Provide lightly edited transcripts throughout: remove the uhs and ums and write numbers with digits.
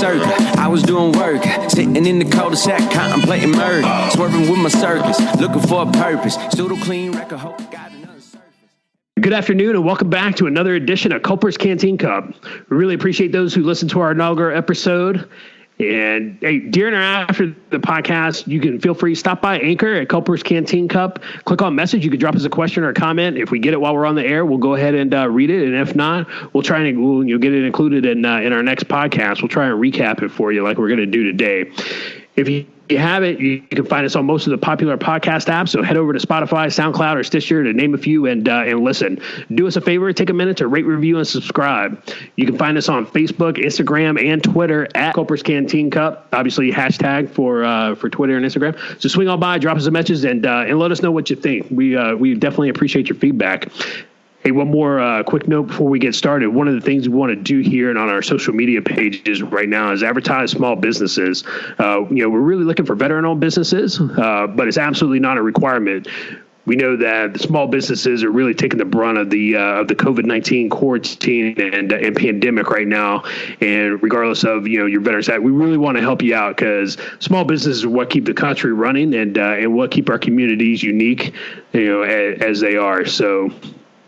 circle. I was doing work, sitting in the cul-de-sac, contemplating murder, swerving with my circus, looking for a purpose. Pseudo clean record, hope got another surface. Good afternoon and welcome back to another edition of Culpers Canteen Cup. We really appreciate those who listen to our inaugural episode. And hey, during or after the podcast, you can feel free to stop by Anchor at Culpers Canteen Cup. Click on message. You can drop us a question or a comment. If we get it while we're on the air, we'll go ahead and read it. And if not, we'll try and you'll get it included in our next podcast. We'll try and recap it for you like we're going to do today. If you have it, you can find us on most of the popular podcast apps. So head over to Spotify, SoundCloud, or Stitcher to name a few and listen. Do us a favor, take a minute to rate, review, and subscribe. You can find us on Facebook, Instagram, and Twitter at Culpers Canteen Cup. Obviously, hashtag for Twitter and Instagram. So swing on by, drop us a message, and let us know what you think. We definitely appreciate your feedback. Hey, one more quick note before we get started. One of the things we want to do here and on our social media pages right now is advertise small businesses. We're really looking for veteran-owned businesses, but it's absolutely not a requirement. We know that the small businesses are really taking the brunt of the COVID-19 quarantine and pandemic right now. And regardless of your veteran side, we really want to help you out because small businesses are what keep the country running and what keep our communities unique, as they are. So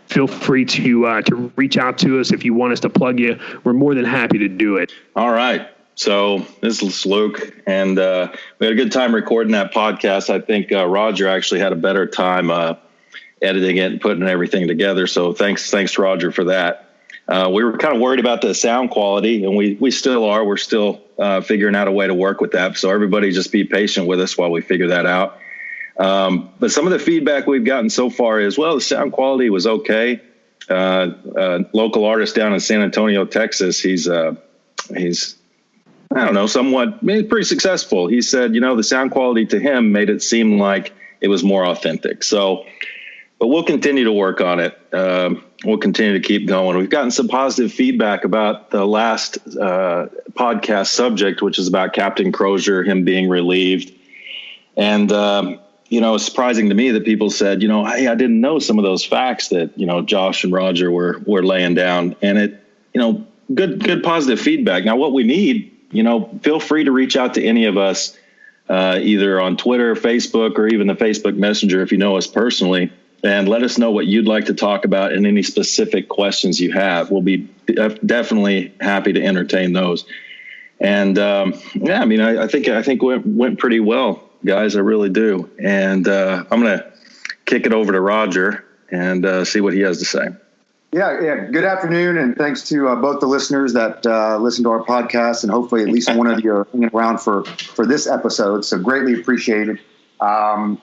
feel free to reach out to us if you want us to plug you. We're more than happy to do it. All right. So this is Luke, and we had a good time recording that podcast. I think Roger actually had a better time editing it and putting everything together. So thanks, Roger, for that. We were kind of worried about the sound quality, and we still are. We're still figuring out a way to work with that. So everybody just be patient with us while we figure that out. But some of the feedback we've gotten so far is, well, the sound quality was okay. Local artist down in San Antonio, Texas, he's I don't know, somewhat pretty successful. He said, the sound quality to him made it seem like it was more authentic. So, but we'll continue to work on it. We'll continue to keep going. We've gotten some positive feedback about the last podcast subject, which is about Captain Crozier, him being relieved. And, it's surprising to me that people said, hey, I didn't know some of those facts that, Josh and Roger were laying down. And it, good positive feedback. Now, what we need, feel free to reach out to any of us, either on Twitter, Facebook, or even the Facebook Messenger if you know us personally, and let us know what you'd like to talk about and any specific questions you have. We'll be definitely happy to entertain those. And I think it went pretty well, guys. I really do. And I'm going to kick it over to Roger and see what he has to say. Yeah. Good afternoon, and thanks to both the listeners that listen to our podcast, and hopefully at least one of you are hanging around for this episode. So greatly appreciated. I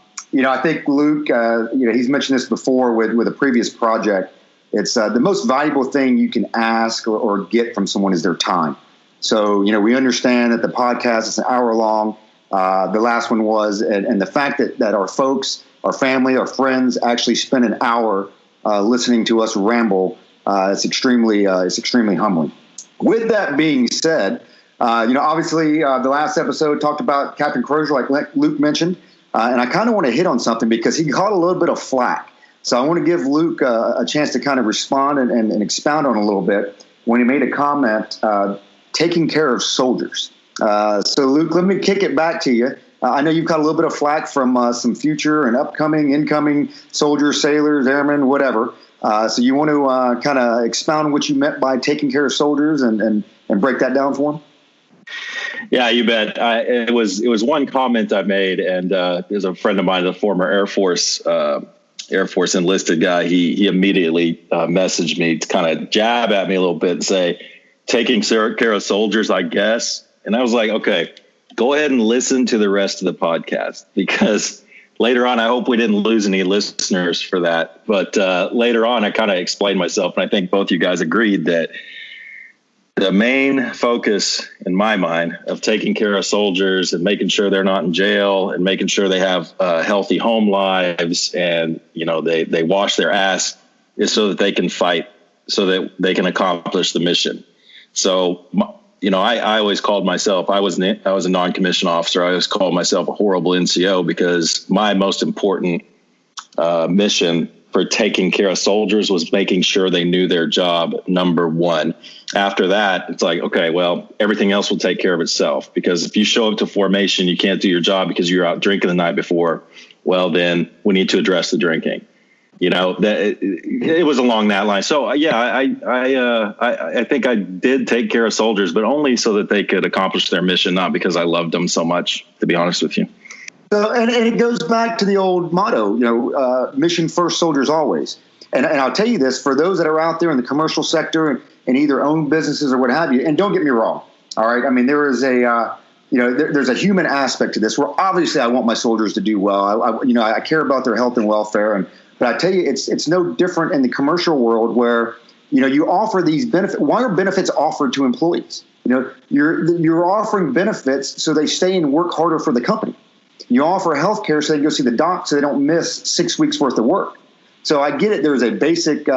think Luke, he's mentioned this before with a previous project. It's the most valuable thing you can ask or get from someone is their time. So, we understand that the podcast is an hour long. The last one was, and the fact that our folks, our family, our friends actually spend an hour listening to us ramble, it's extremely humbling. With that being said, obviously the last episode talked about Captain Crozier, like Luke mentioned, and I kind of want to hit on something because he caught a little bit of flack. So I want to give Luke a chance to kind of respond and expound on a little bit when he made a comment, taking care of soldiers. So Luke, let me kick it back to you. I know you've got a little bit of flack from some future and incoming soldiers, sailors, airmen, whatever. So you want to kind of expound what you meant by taking care of soldiers and break that down for them? Yeah, you bet. It was one comment I made, and there's a friend of mine, the former Air Force enlisted guy. He immediately messaged me to kind of jab at me a little bit and say, taking care of soldiers, I guess. And I was like, okay, go ahead and listen to the rest of the podcast, because later on, I hope we didn't lose any listeners for that. But later on, I kind of explained myself, and I think both you guys agreed that the main focus in my mind of taking care of soldiers and making sure they're not in jail and making sure they have healthy home lives and, they wash their ass is so that they can fight, so that they can accomplish the mission. So, I always called myself, I was a non-commissioned officer. I always called myself a horrible NCO because my most important mission for taking care of soldiers was making sure they knew their job, number one. After that, it's like, okay, well, everything else will take care of itself. Because if you show up to formation, you can't do your job because you're out drinking the night before. Well, then we need to address the drinking. You know, that it was along that line. So yeah, I think I did take care of soldiers, but only so that they could accomplish their mission, not because I loved them so much, to be honest with you. So, and it goes back to the old motto, mission first, soldiers always. And I'll tell you this, for those that are out there in the commercial sector and either own businesses or what have you, and don't get me wrong, all right? I mean, there is there's a human aspect to this where obviously I want my soldiers to do well. I care about their health and welfare. But I tell you, it's no different in the commercial world where, you offer these benefits. Why are benefits offered to employees? You're offering benefits so they stay and work harder for the company. You offer health care so they can go see the doc so they don't miss 6 weeks worth of work. So I get it. There's a basic,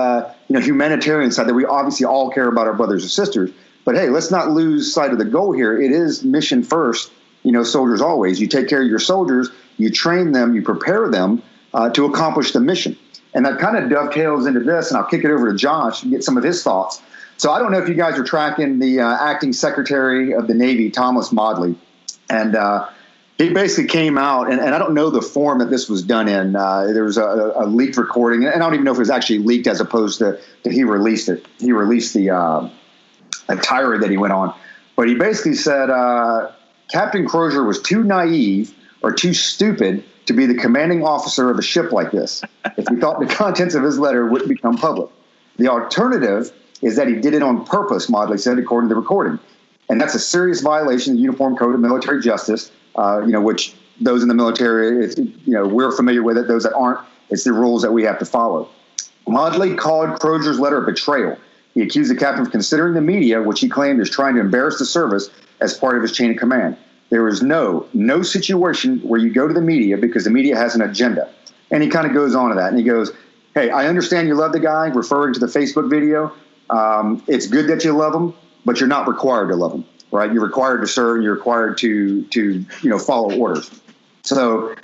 humanitarian side that we obviously all care about our brothers and sisters. But hey, let's not lose sight of the goal here. It is mission first, soldiers always. You take care of your soldiers, you train them, you prepare them to accomplish the mission. And that kind of dovetails into this, and I'll kick it over to Josh and get some of his thoughts. So I don't know if you guys are tracking the acting Secretary of the Navy, Thomas Modly, and he basically came out, and I don't know the form that this was done in. There was a leaked recording, and I don't even know if it was actually leaked as opposed to he released it. He released the tirade that he went on. But he basically said Captain Crozier was too naive or too stupid to be the commanding officer of a ship like this if he thought the contents of his letter wouldn't become public. The alternative is that he did it on purpose, Modly said, according to the recording. And that's a serious violation of the Uniform Code of Military Justice, which those in the military, we're familiar with it. Those that aren't, it's the rules that we have to follow. Modly called Crozier's letter a betrayal. He accused the captain of considering the media, which he claimed is trying to embarrass the service, as part of his chain of command. There is no situation where you go to the media because the media has an agenda. And he kind of goes on to that. And he goes, hey, I understand you love the guy, referring to the Facebook video. It's good that you love him, but you're not required to love him, right? You're required to serve. You're required to follow orders. So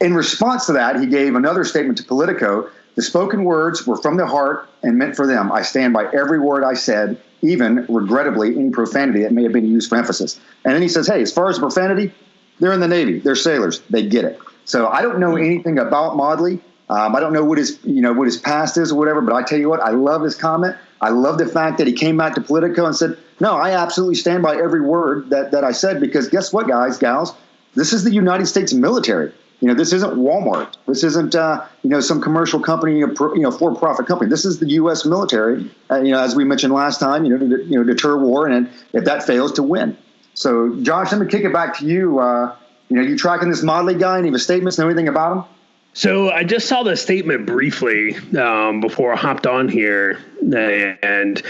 in response to that, he gave another statement to Politico. The spoken words were from the heart and meant for them. I stand by every word I said, even, regrettably, any profanity that may have been used for emphasis. And then he says, hey, as far as profanity, they're in the Navy. They're sailors. They get it. So I don't know anything about Modly. I don't know what his past is or whatever, but I tell you what, I love his comment. I love the fact that he came back to Politico and said, no, I absolutely stand by every word that I said, because guess what, guys, gals? This is the United States military. This isn't Walmart. This isn't, some commercial company, for-profit company. This is the U.S. military, as we mentioned last time, to deter war, and if that fails, to win. So, Josh, let me kick it back to you. You tracking this Modly guy? Any of his statements? Know anything about him? So I just saw the statement briefly before I hopped on here, and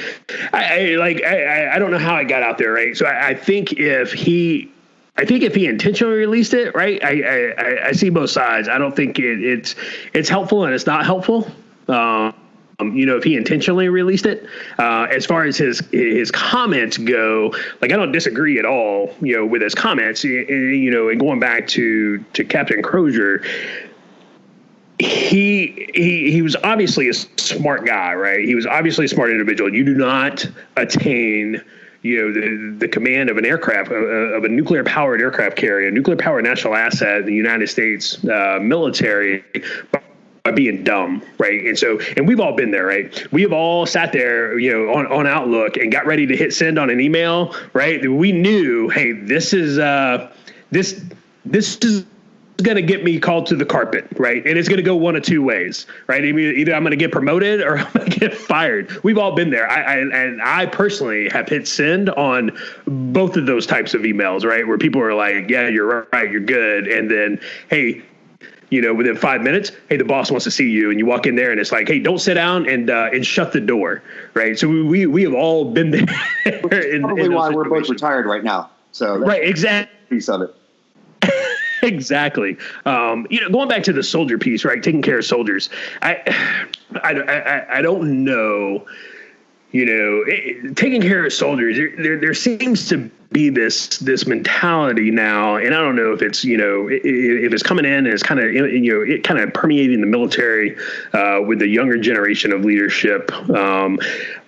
I don't know how I got out there, right? So I think if he intentionally released it, right, I see both sides. I don't think it's helpful and it's not helpful. If he intentionally released it, as far as his comments go, I don't disagree at all, with his comments, and going back to Captain Crozier, he was obviously a smart guy, right? He was obviously a smart individual. You do not attain the command of an aircraft, of a nuclear-powered aircraft carrier, a nuclear-powered national asset in the United States military, by being dumb, right? And we've all been there, right? We have all sat there, on Outlook and got ready to hit send on an email, right? We knew, hey, this is going to get me called to the carpet, right? And it's going to go one of two ways, right? Either I'm going to get promoted or I'm going to get fired. We've all been there. I personally have hit send on both of those types of emails, right? Where people are like, yeah, you're right, you're good. And then, hey, within 5 minutes, hey, the boss wants to see you. And you walk in there and it's like, hey, don't sit down and shut the door, right? So we have all been there. Probably why we're both retired right now. So right, exactly. Piece of it. Exactly. Going back to the soldier piece, right? Taking care of soldiers. I don't know. taking care of soldiers, there seems to be this mentality now, and I don't know if it's if it's coming in and it's kind of it kind of permeating the military with the younger generation of leadership,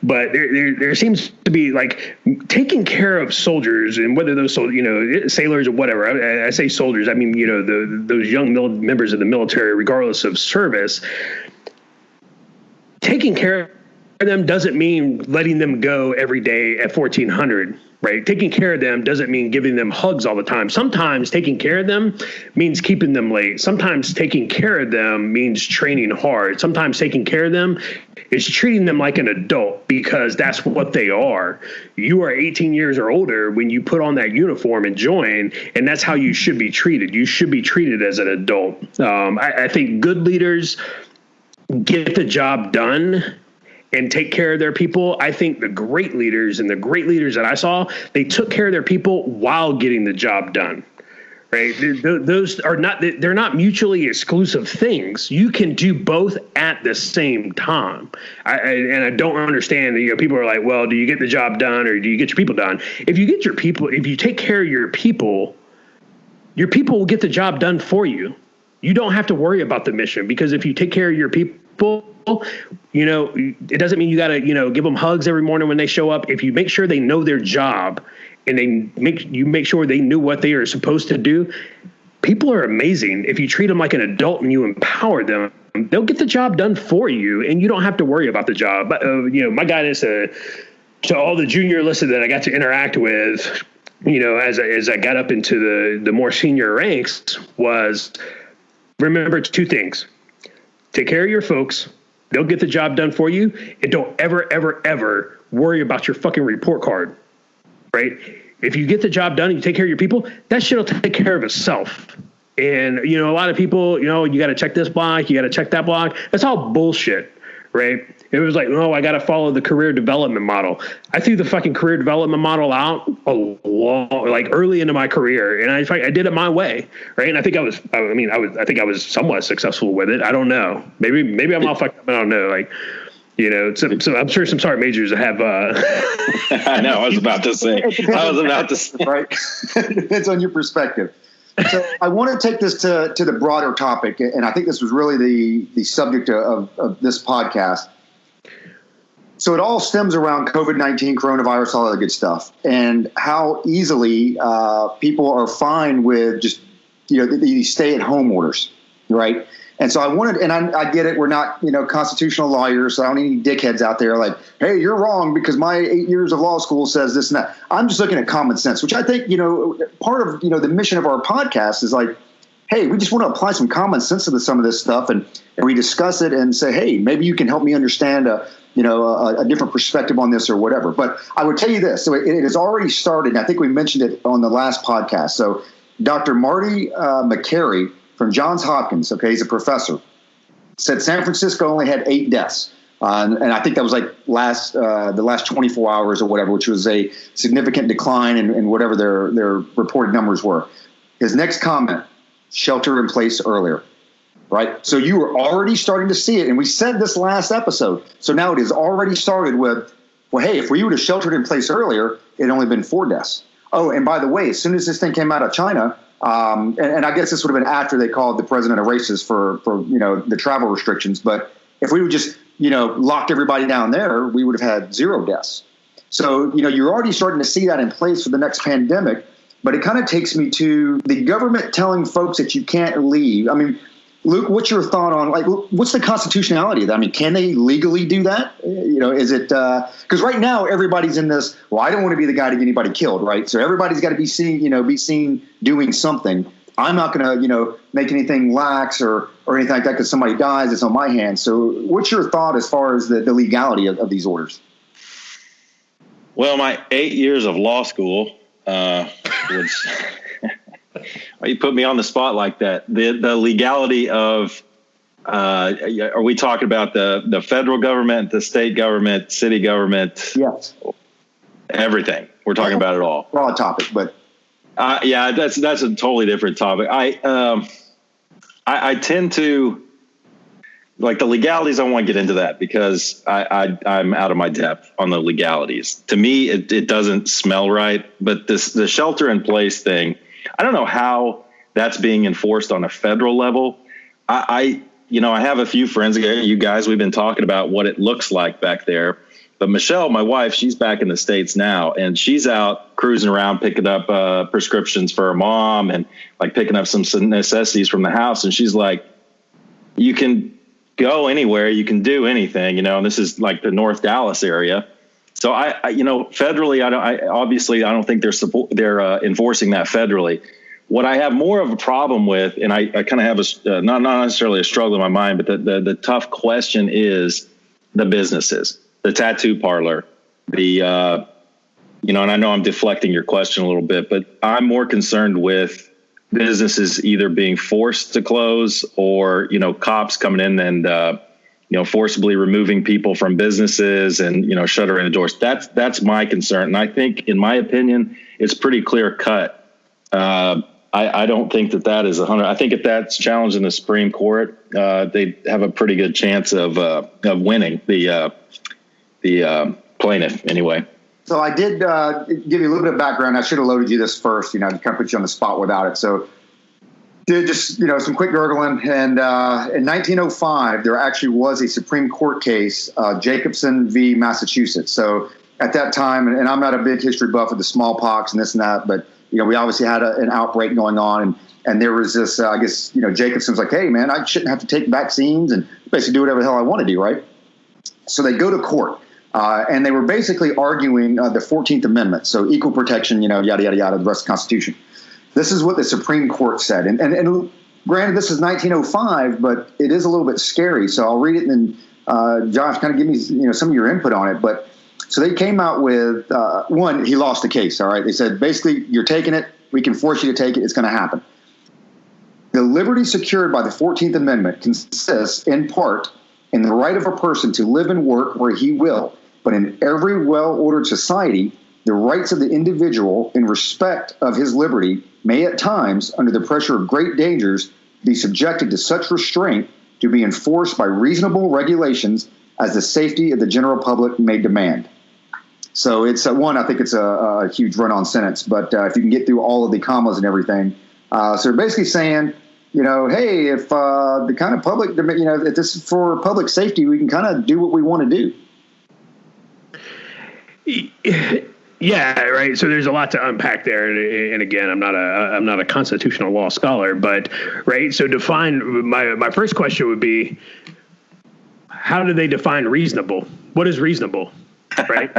but there seems to be like taking care of soldiers, and whether those soldiers, sailors or whatever. I say soldiers, I mean those young members of the military, regardless of service. Taking care of them doesn't mean letting them go every day at 1400, right? Taking care of them doesn't mean giving them hugs all the time. Sometimes taking care of them means keeping them late. Sometimes taking care of them means training hard. Sometimes taking care of them is treating them like an adult, because that's what they are. You are 18 years or older when you put on that uniform and join, and that's how you should be treated. You should be treated as an adult. I think good leaders get the job done and take care of their people. I think the great leaders that I saw, they took care of their people while getting the job done, right? Those are they're not mutually exclusive things. You can do both at the same time. I don't understand, people are like, well, do you get the job done or do you get your people done? If you take care of your people will get the job done for you. You don't have to worry about the mission, because if you take care of your people, it doesn't mean you got to, give them hugs every morning when they show up. If you make sure they know their job and you make sure they knew what they are supposed to do, people are amazing. If you treat them like an adult and you empower them, they'll get the job done for you, and you don't have to worry about the job. But, my guidance to all the junior enlisted that I got to interact with, as I got up into the more senior ranks, was remember two things. Take care of your folks. They'll get the job done for you. And don't ever, ever, ever worry about your fucking report card, right? If you get the job done and you take care of your people, that shit will take care of itself. And, a lot of people, you got to check this block, you got to check that block. That's all bullshit, right? It was like, I got to follow the career development model. I threw the fucking career development model out early into my career, and I did it my way, right? And I think I was somewhat successful with it. I don't know. Maybe I'm all fucked up. I don't know. So I'm sure some sergeant majors have. I know. I was about to say. Right. It depends on your perspective. So I want to take this to the broader topic, and I think this was really the subject of this podcast. So it all stems around COVID-19, coronavirus, all that good stuff, and how easily people are fine with just these stay-at-home orders, right? And so I get it. We're not constitutional lawyers, so I don't need any dickheads out there like, hey, you're wrong because my 8 years of law school says this and that. I'm just looking at common sense, which I think part of the mission of our podcast is like, hey, we just want to apply some common sense to some of this stuff, and we discuss it and say, hey, maybe you can help me understand a different perspective on this or whatever. But I would tell you this. So it has already started, and I think we mentioned it on the last podcast. So Dr. Marty McCary from Johns Hopkins, okay, he's a professor, said San Francisco only had 8 deaths. And I think that was like the last 24 hours or whatever, which was a significant decline in whatever their reported numbers were. His next comment, shelter in place earlier. Right. So you were already starting to see it. And we said this last episode. So now it has already started with, well, hey, if we would have sheltered in place earlier, it had only been 4 deaths. Oh, and by the way, as soon as this thing came out of China, and I guess this would have been after they called the president a racist for the travel restrictions. But if we would just, locked everybody down there, we would have had 0 deaths. So, you're already starting to see that in place for the next pandemic. But it kind of takes me to the government telling folks that you can't leave. I mean, Luke, what's your thought on, what's the constitutionality of that? I mean, can they legally do that? Is it because right now everybody's in this, well, I don't want to be the guy to get anybody killed, right? So everybody's got to be seen doing something. I'm not going to, make anything lax or anything like that because somebody dies. It's on my hands. So what's your thought as far as the legality of these orders? Well, my 8 years of law school was... Why you put me on the spot like that? The legality of are we talking about the federal government, the state government, city government? Yes, everything. We're talking about it all. Broad topic, but yeah, that's a totally different topic. I tend to like the legalities, I won't get into that because I'm out of my depth on the legalities. To me, it doesn't smell right. But the shelter in place thing, I don't know how that's being enforced on a federal level. I have a few friends, you guys, we've been talking about what it looks like back there. But Michelle, my wife, she's back in the States now, and she's out cruising around picking up prescriptions for her mom and like picking up some necessities from the house. And she's like, you can go anywhere, you can do anything, and this is like the North Dallas area. So federally, I don't think they're enforcing that federally. What I have more of a problem with, and I kind of have not necessarily a struggle in my mind, but the tough question is the businesses, the tattoo parlor, and I know I'm deflecting your question a little bit, but I'm more concerned with businesses either being forced to close or, cops coming in and, forcibly removing people from businesses and, shuttering the doors. That's my concern. And I think, in my opinion, it's pretty clear cut. I don't think that is 100. I think if that's challenged in the Supreme Court, they have a pretty good chance of winning the plaintiff anyway. So I did give you a little bit of background. I should have loaded you this first, kind of put you on the spot without it. So did just, some quick gurgling. And in 1905, there actually was a Supreme Court case, Jacobson v. Massachusetts. So at that time, and I'm not a big history buff of the smallpox and this and that, but, we obviously had an outbreak going on. And there was this, Jacobson's like, hey, man, I shouldn't have to take vaccines and basically do whatever the hell I want to do, right? So they go to court. And they were basically arguing the 14th Amendment, so equal protection, yada, yada, yada, the rest of the Constitution. This is what the Supreme Court said. And granted, this is 1905, but it is a little bit scary. So I'll read it and then, Josh, kind of give me some of your input on it. But so they came out with, one, he lost the case, all right? They said, basically, you're taking it. We can force you to take it. It's going to happen. The liberty secured by the 14th Amendment consists, in part, in the right of a person to live and work where he will. But in every well-ordered society, the rights of the individual in respect of his liberty may at times, under the pressure of great dangers, be subjected to such restraint to be enforced by reasonable regulations as the safety of the general public may demand. So it's I think it's a huge run-on sentence, but if you can get through all of the commas and everything. So they're basically saying, hey, if the kind of public, if this is for public safety, we can kind of do what we want to do. Yeah, right. So there's a lot to unpack there, and again, I'm not a constitutional law scholar, but right. So define my first question would be, how do they define reasonable? What is reasonable, right?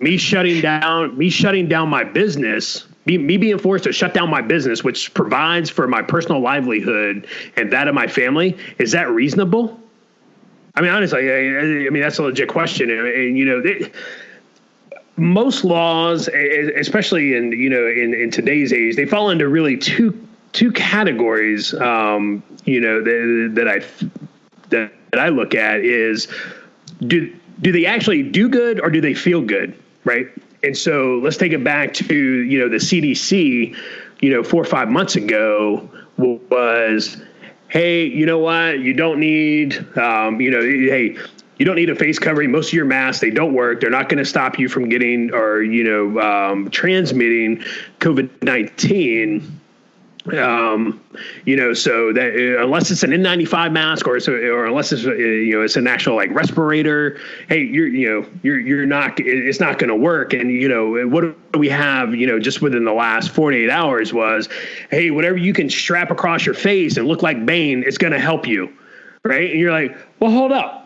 me shutting down my business, me being forced to shut down my business, which provides for my personal livelihood and that of my family. Is that reasonable? I mean, honestly, I mean that's a legit question, and most laws, especially in today's age, they fall into really two categories. That I look at is do they actually do good or do they feel good, right? And so let's take it back to the CDC, 4 or 5 months ago was, hey, you know what? You don't need hey. You don't need a face covering. Most of your masks, they don't work. They're not going to stop you from getting or, transmitting COVID-19. So that unless it's an N95 mask or unless it's, it's an actual like respirator, hey, you're not, it's not going to work. And, what do we have, just within the last 48 hours was, hey, whatever you can strap across your face and look like Bane, it's going to help you. Right. And you're like, well, hold up.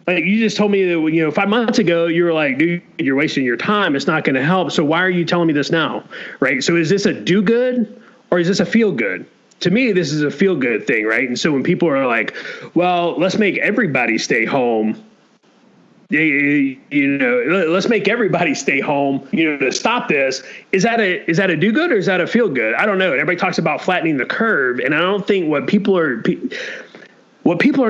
Like you just told me that, 5 months ago, you were like, dude, you're wasting your time. It's not going to help. So why are you telling me this now? Right. So is this a do good or is this a feel good? To me, this is a feel good thing. Right. And so when people are like, well, let's make everybody stay home. Let's make everybody stay home, to stop this. Is that a do good or is that a feel good? I don't know. Everybody talks about flattening the curve. And I don't think what people are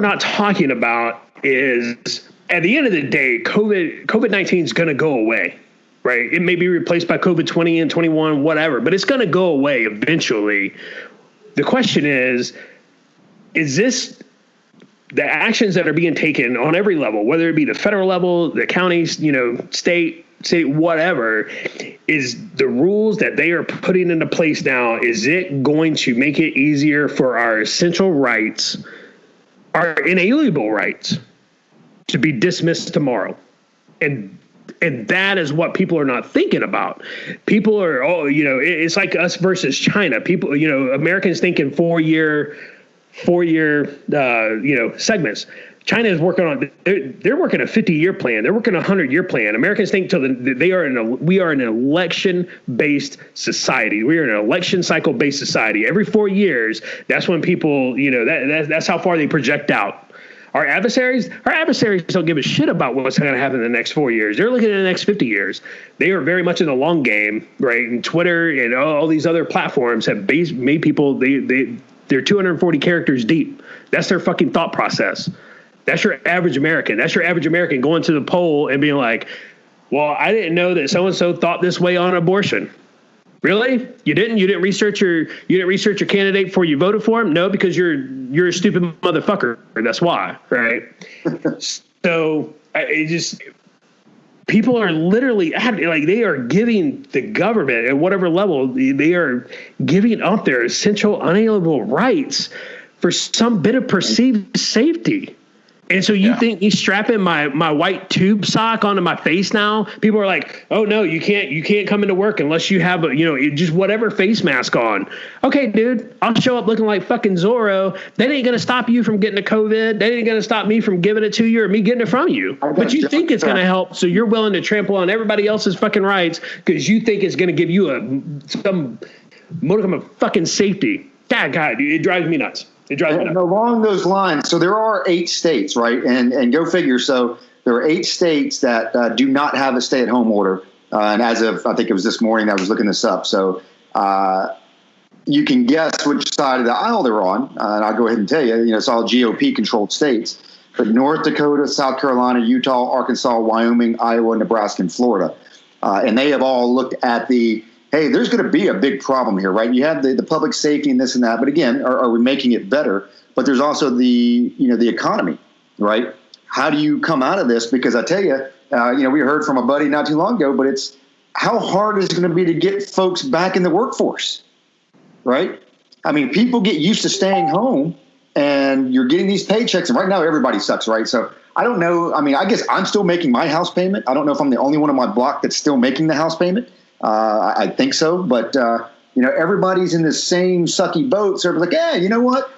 not talking about is at the end of the day, COVID-19 is going to go away, right? It may be replaced by COVID-20 and 21, whatever, but it's going to go away eventually. The question is this the actions that are being taken on every level, whether it be the federal level, the counties, state, whatever, is the rules that they are putting into place now. Is it going to make it easier for our essential rights, our inalienable rights, to be dismissed tomorrow? And that is what people are not thinking about. People are, it's like us versus China. People, Americans think in four-year segments. China is working on, they're working a 50-year plan. They're working a 100-year plan. Americans think we are an election-based society. We are an election cycle-based society. Every 4 years, that's when people, that's how far they project out. Our adversaries don't give a shit about what's going to happen in the next 4 years. They're looking at the next 50 years. They are very much in the long game, right? And Twitter and all these other platforms have made people, they're 240 characters deep. That's their fucking thought process. That's your average American. That's your average American going to the poll and being like, well, I didn't know that so-and-so thought this way on abortion. Really? You didn't research your candidate before you voted for him? No, because you're a stupid motherfucker. That's why, right? So people are literally like, they are giving the government at whatever level, they are giving up their essential unalienable rights for some bit of perceived safety. And so you think me strapping my white tube sock onto my face now? People are like, oh no, you can't come into work unless you have just whatever face mask on. Okay, dude, I'll show up looking like fucking Zorro. That ain't gonna stop you from getting the COVID. That ain't gonna stop me from giving it to you or me getting it from you. But you think it's gonna help, so you're willing to trample on everybody else's fucking rights because you think it's gonna give you some modicum of fucking safety. God, it drives me nuts. And along those lines, so there are 8 states, right? And go figure. So there are 8 states that do not have a stay-at-home order. And as of, I think it was this morning, I was looking this up. So you can guess which side of the aisle they're on. And I'll go ahead and tell you, it's all GOP-controlled states. But North Dakota, South Carolina, Utah, Arkansas, Wyoming, Iowa, Nebraska, and Florida. And they have all looked at hey, there's going to be a big problem here, right? You have the public safety and this and that, but again, are we making it better? But there's also the economy, right? How do you come out of this? Because I tell you, we heard from a buddy not too long ago, but it's how hard is it going to be to get folks back in the workforce, right? I mean, people get used to staying home and you're getting these paychecks, and right now everybody sucks, right? So I don't know. I mean, I guess I'm still making my house payment. I don't know if I'm the only one on my block that's still making the house payment. I think so, but everybody's in the same sucky boat. So everybody's like, you know what?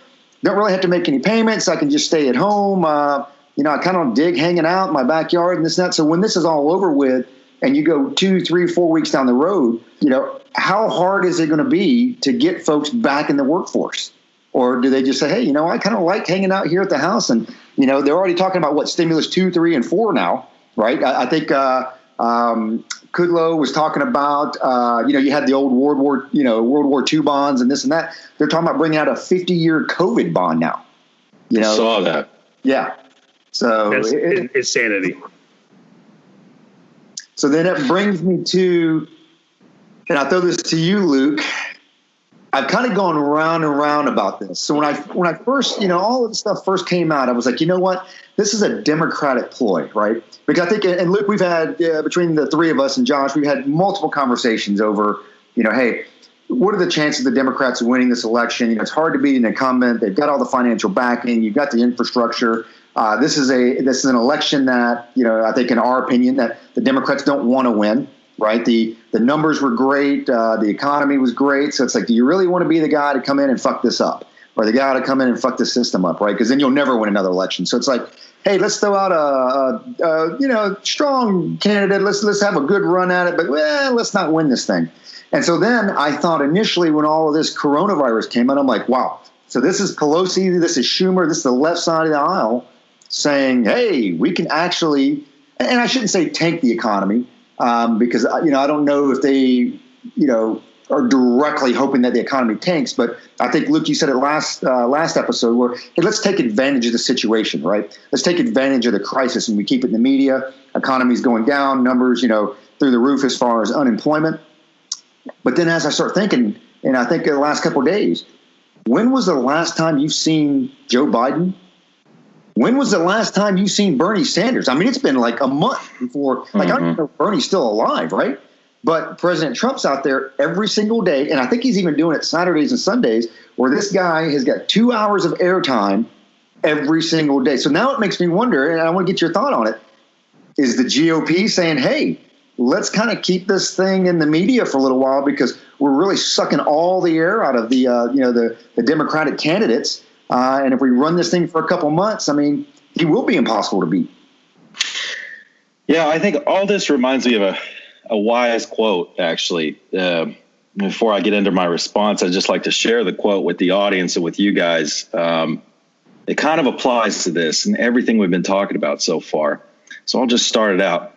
Don't really have to make any payments. I can just stay at home. I kind of dig hanging out in my backyard and this and that. So when this is all over with, and you go 2, 3, 4 weeks down the road, how hard is it going to be to get folks back in the workforce? Or do they just say, hey, I kind of like hanging out here at the house, and they're already talking about what stimulus 2, 3, and 4 now, right? I think. Kudlow was talking about, you had the old World War II bonds and this and that. They're talking about bringing out a 50-year COVID bond now. Saw that. Yeah. So that's insanity. So then it brings me to, and I throw this to you, Luke. I've kind of gone round and round about this. So when I first, all of the stuff first came out, I was like, you know what? This is a Democratic ploy, right? Because I think, and Luke, we've had, between the three of us and Josh, we've had multiple conversations over, hey, what are the chances of the Democrats winning this election? It's hard to beat an incumbent. They've got all the financial backing. You've got the infrastructure. This is an election that, I think in our opinion, that the Democrats don't want to win. Right. The numbers were great. The economy was great. So it's like, do you really want to be the guy to come in and fuck this up, or the guy to come in and fuck the system up? Right. Because then you'll never win another election. So it's like, hey, let's throw out a strong candidate. Let's have a good run at it. But let's not win this thing. And so then I thought initially when all of this coronavirus came out, I'm like, wow. So this is Pelosi. This is Schumer. This is the left side of the aisle saying, hey, we can actually, and I shouldn't say tank the economy. Because, I don't know if they, are directly hoping that the economy tanks. But I think, Luke, you said it last episode where, hey, let's take advantage of the situation, right? Let's take advantage of the crisis, and we keep it in the media. Economy's going down, numbers, through the roof as far as unemployment. But then as I start thinking, and I think in the last couple of days, when was the last time you've seen Joe Biden when was the last time you seen Bernie Sanders? I mean, it's been like a month before, like, I don't know if Bernie's still alive, right? But President Trump's out there every single day, and I think he's even doing it Saturdays and Sundays, where this guy has got 2 hours of airtime every single day. So now it makes me wonder, and I want to get your thought on it, is the GOP saying, hey, let's kind of keep this thing in the media for a little while because we're really sucking all the air out of the Democratic candidates. And if we run this thing for a couple months, I mean, he will be impossible to beat. Yeah, I think all this reminds me of a wise quote, actually. Before I get into my response, I'd just like to share the quote with the audience and with you guys. It kind of applies to this and everything we've been talking about so far. So I'll just start it out.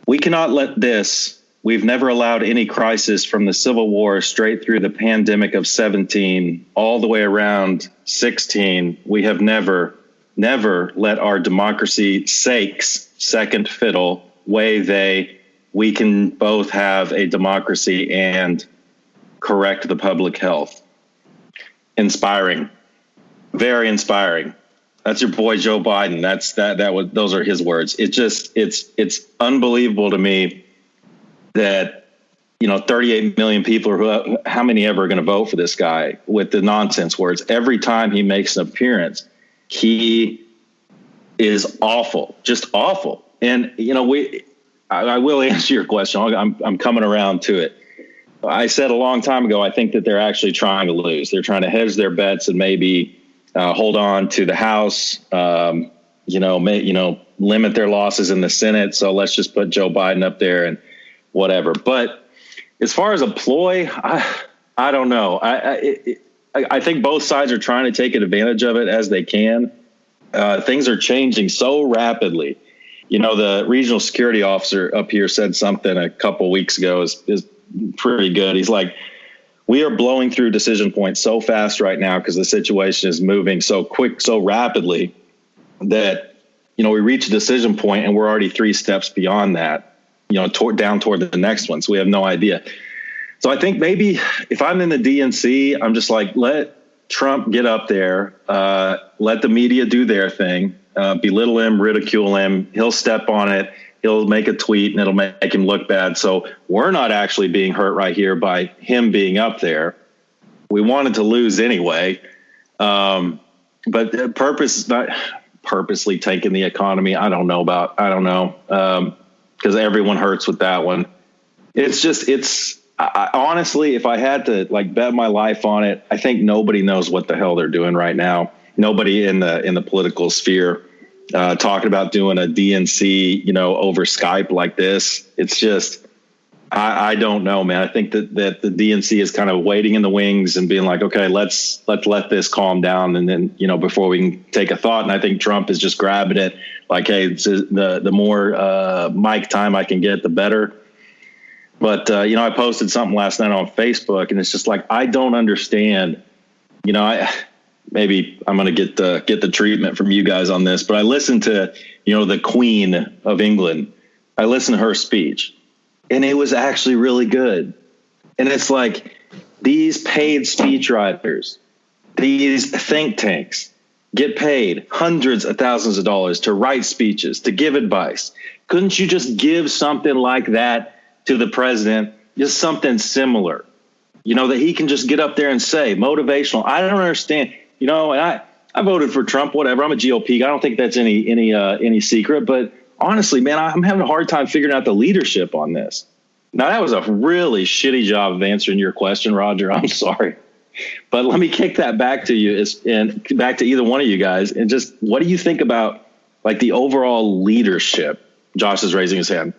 We cannot let this. We've never allowed any crisis from the Civil War straight through the pandemic of 17, all the way around 16. We have never let our democracy sakes second fiddle we can both have a democracy and correct the public health. Inspiring, very inspiring. That's your boy Joe Biden. Those are his words. It's unbelievable to me that 38 million people are how many ever are going to vote for this guy with the nonsense words. Every time he makes an appearance, he is awful, just awful. And I will answer your question. I'm coming around to it. I said a long time ago, I think that they're actually trying to lose. They're trying to hedge their bets and maybe hold on to the House, limit their losses in the Senate. So let's just put Joe Biden up there and whatever. But as far as a ploy, I don't know. I think both sides are trying to take advantage of it as they can. Things are changing so rapidly. The regional security officer up here said something a couple weeks ago is pretty good. He's like, we are blowing through decision points so fast right now because the situation is moving so quick, so rapidly that, we reach a decision point and we're already 3 steps beyond that, down toward the next one. So we have no idea. So I think maybe if I'm in the DNC, I'm just like, let Trump get up there, let the media do their thing, belittle him, ridicule him. He'll step on it. He'll make a tweet and it'll make him look bad. So we're not actually being hurt right here by him being up there. We wanted to lose anyway. But not purposely taking the economy. I don't know. Because everyone hurts with that one. I honestly, if I had to bet my life on it, I think nobody knows what the hell they're doing right now. Nobody in the political sphere talking about doing a DNC, over Skype like this. It's just, I don't know, man. I think that the DNC is kind of waiting in the wings and being like, okay, let's let this calm down. And then, before we can take a thought. And I think Trump is just grabbing it like, hey, the more mic time I can get, the better. But, I posted something last night on Facebook and it's just like, I don't understand, maybe I'm going to get the treatment from you guys on this, but I listened to, the Queen of England. I listened to her speech and it was actually really good. And it's like these paid speechwriters, these think tanks get paid hundreds of thousands of dollars to write speeches, to give advice. Couldn't you just give something like that to the president, just something similar, that he can just get up there and say motivational? I don't understand. And I voted for Trump, whatever. I'm a GOP guy. I don't think that's any secret. But honestly, man, I'm having a hard time figuring out the leadership on this. Now, that was a really shitty job of answering your question, Roger. I'm sorry. But let me kick that back to you and back to either one of you guys. And just what do you think about the overall leadership? Josh is raising his hand.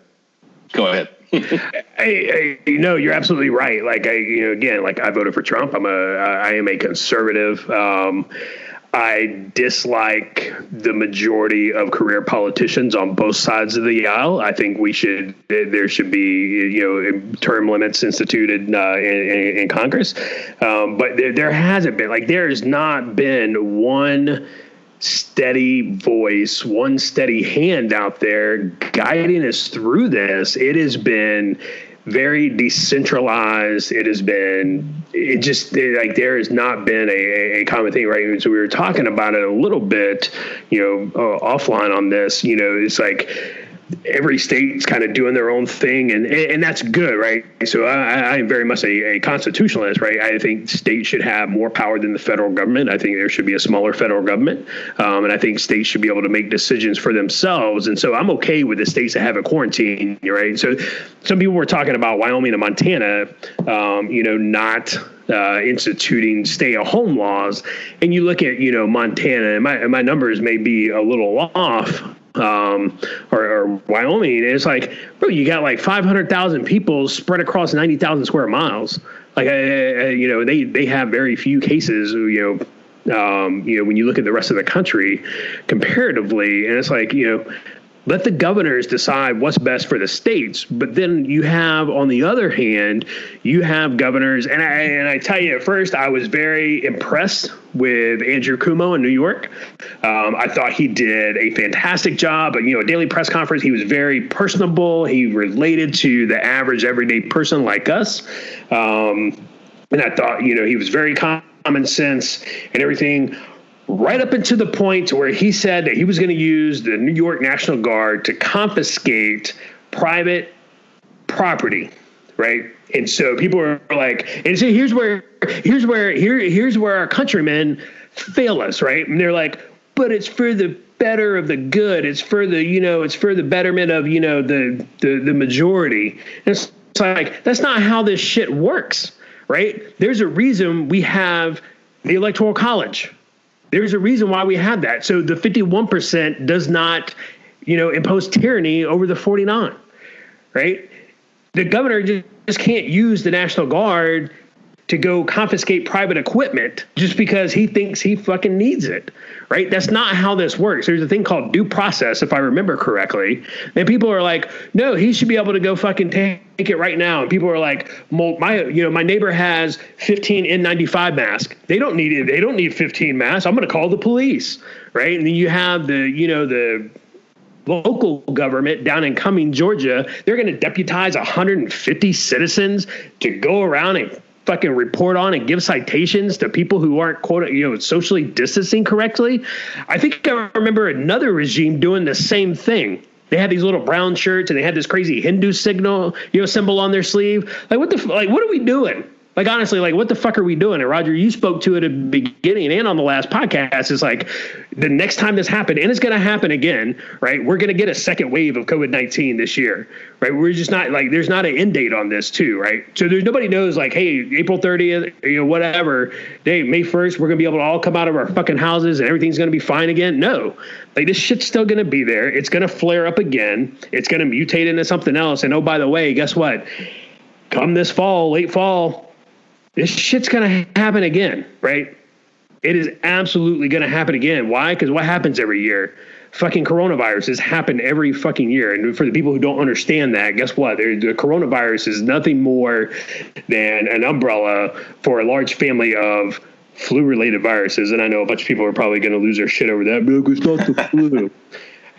Go ahead. Hey, you're absolutely right. I voted for Trump. I am a conservative. I dislike the majority of career politicians on both sides of the aisle. I think there should be, term limits instituted in Congress. But there hasn't been, there has not been one steady voice, one steady hand out there guiding us through this. It has been very decentralized. There has not been a common thing, right? So we were talking about it a little bit, offline on this. It's like every state's kind of doing their own thing, and that's good, right? So I am very much a constitutionalist, right? I think states should have more power than the federal government. I think there should be a smaller federal government, and I think states should be able to make decisions for themselves. And so I'm okay with the states that have a quarantine, right? So some people were talking about Wyoming and Montana, not instituting stay-at-home laws, and you look at Montana, and my numbers may be a little off. Or Wyoming, it's like, bro, you got like 500,000 people spread across 90,000 square miles. Like, they have very few cases, when you look at the rest of the country comparatively, and it's like, let the governors decide what's best for the states. But then you have, on the other hand, you have governors, and I tell you, at first I was very impressed with Andrew Cuomo in New York. I thought he did a fantastic job. A daily press conference, he was very personable. He related to the average everyday person like us. And I thought, he was very common sense and everything, right up until the point where he said that he was going to use the New York National Guard to confiscate private property, right? And so people are like, and so here's where our countrymen fail us, right? And they're like, but it's for the better of the good. It's for the, it's for the betterment of, the majority. And it's like, that's not how this shit works, right? There's a reason we have the Electoral College. There's a reason why we have that. So the 51% does not, impose tyranny over the 49, right? The governor just can't use the National Guard to go confiscate private equipment just because he thinks he fucking needs it, right? That's not how this works. There's a thing called due process, if I remember correctly. And people are like, no, he should be able to go fucking take it right now. And people are like, my neighbor has 15 N95 masks. They don't need it. They don't need 15 masks. I'm going to call the police, right? And then you have the local government down in Cumming, Georgia. They're going to deputize 150 citizens to go around and fucking report on and give citations to people who aren't socially distancing correctly. I think I remember another regime doing the same thing. They had these little brown shirts and they had this crazy Hindu symbol on their sleeve. Like, what are we doing? Like, honestly, like, what the fuck are we doing? And Roger, you spoke to it at the beginning and on the last podcast. It's like, the next time this happened, and it's going to happen again, right? We're going to get a second wave of COVID-19 this year, right? We're just not like, there's not an end date on this too, right? So there's nobody knows like, hey, April 30th, whatever day, May 1st, we're going to be able to all come out of our fucking houses and everything's going to be fine again. No, like, this shit's still going to be there. It's going to flare up again. It's going to mutate into something else. And oh, by the way, guess what? Come this fall, late fall, this shit's going to happen again, right? It is absolutely going to happen again. Why? Because what happens every year? Fucking coronavirus has happened every fucking year. And for the people who don't understand that, guess what? The coronavirus is nothing more than an umbrella for a large family of flu-related viruses. And I know a bunch of people are probably going to lose their shit over that. It's not the flu.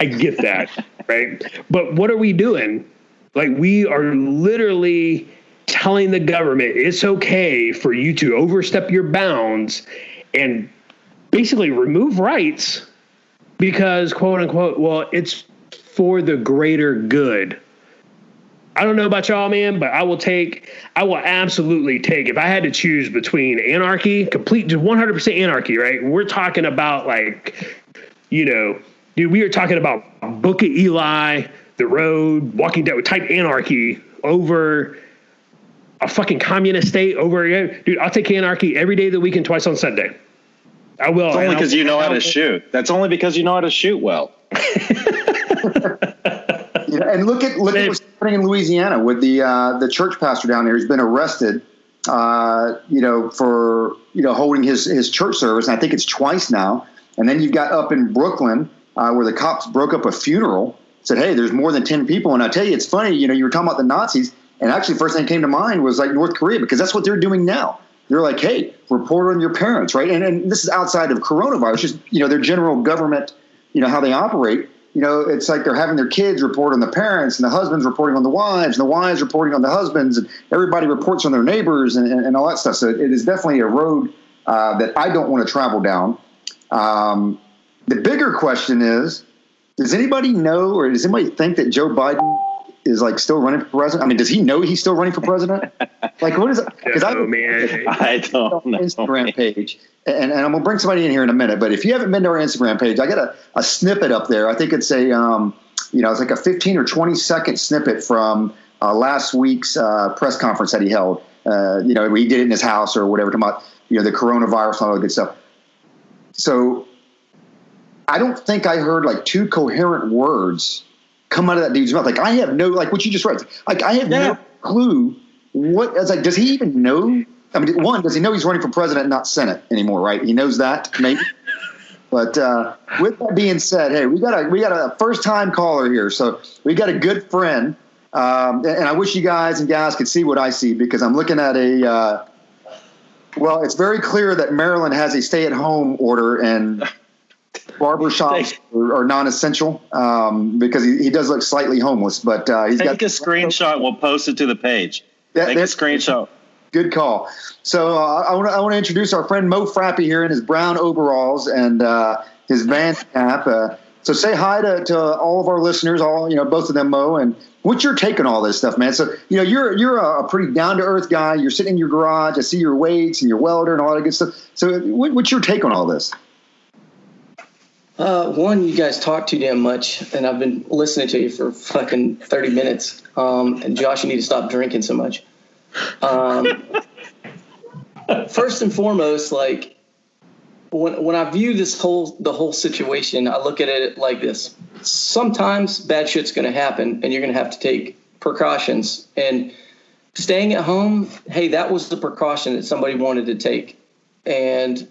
I get that, right? But what are we doing? Like, we are literally telling the government it's okay for you to overstep your bounds and basically remove rights because, quote unquote, well, it's for the greater good. I don't know about y'all, man, but I will absolutely take, if I had to choose between anarchy, complete, just 100% anarchy, right? We're talking about like, dude, we are talking about Book of Eli, The Road, Walking Dead type anarchy over a fucking communist state dude, I'll take anarchy every day of the week and twice on Sunday. I will. It's only because you know how to shoot. That's only because you know how to shoot well. And look at what's happening in Louisiana with the church pastor down there who's been arrested, for holding his church service. And I think it's twice now. And then you've got up in Brooklyn where the cops broke up a funeral, said, hey, there's more than 10 people. And I tell you, it's funny. You were talking about the Nazis. And actually, the first thing that came to mind was like North Korea, because that's what they're doing now. They're like, hey, report on your parents, right? And this is outside of coronavirus, just, their general government, how they operate. it's like they're having their kids report on the parents, and the husbands reporting on the wives, and the wives reporting on the husbands, and everybody reports on their neighbors and all that stuff. So it is definitely a road that I don't want to travel down. The bigger question is, does anybody know, or does anybody think that Joe Biden is like still running for president? I mean, does he know he's still running for president? Like, what is it? Because I don't know. Instagram page, and I'm gonna bring somebody in here in a minute. But if you haven't been to our Instagram page, I got a snippet up there. I think it's a it's like a 15 or 20 second snippet from last week's press conference that he held. He did it in his house or whatever, talking about the coronavirus and all that good stuff. So I don't think I heard like two coherent words come out of that dude's mouth. Like, I have no, like what you just read, like I have no clue what, it's like, does he even know? I mean, one, does he know he's running for president and not Senate anymore, right? He knows that, maybe. But with that being said, hey, we got a first time caller here. So we got a good friend. And I wish you guys and gals could see what I see, because I'm looking at it's very clear that Maryland has a stay-at-home order, and barbershops are non-essential because he does look slightly homeless. But he's got a screenshot. We'll post it to the page. Take a screenshot. Good call. So I want to introduce our friend Mo Frappy here in his brown overalls and his Vans cap. So say hi to all of our listeners, both of them, Mo. And what's your take on all this stuff, man? So you're a pretty down to earth guy. You're sitting in your garage. I see your weights and your welder and all that good stuff. So what's your take on all this? One, you guys talk too damn much, and I've been listening to you for fucking 30 minutes. And Josh, you need to stop drinking so much. First and foremost, like when I view the whole situation, I look at it like this. Sometimes bad shit's going to happen, and you're going to have to take precautions. And staying at home, hey, that was the precaution that somebody wanted to take. And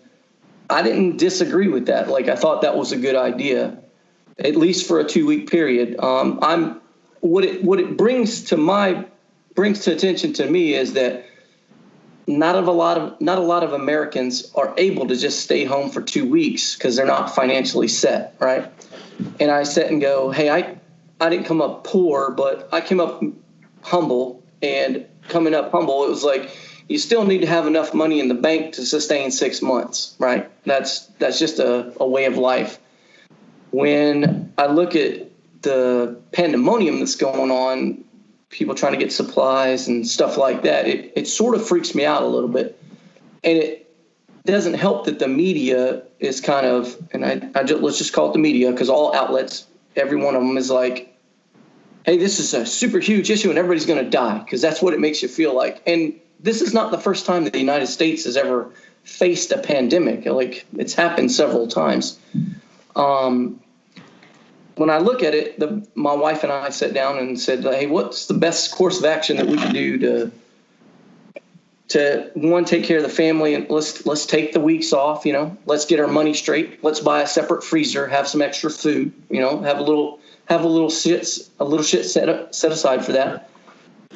I didn't disagree with that. Like, I thought that was a good idea, at least for a 2-week period. What it brings to attention to me is that not a lot of Americans are able to just stay home for 2 weeks because they're not financially set, right? And I sit and go, hey, I didn't come up poor, but I came up humble. And coming up humble, it was like, you still need to have enough money in the bank to sustain 6 months, right? That's just a way of life. When I look at the pandemonium that's going on, people trying to get supplies and stuff like that, it sort of freaks me out a little bit. And it doesn't help that the media is kind of, and let's just call it the media, because all outlets, every one of them is like, hey, this is a super huge issue and everybody's going to die, because that's what it makes you feel like. And this is not the first time that the United States has ever faced a pandemic. Like, it's happened several times. When I look at it, my wife and I sat down and said, hey, what's the best course of action that we can do to one, take care of the family, and let's take the weeks off, let's get our money straight. Let's buy a separate freezer, have some extra food, have a little shit set aside for that.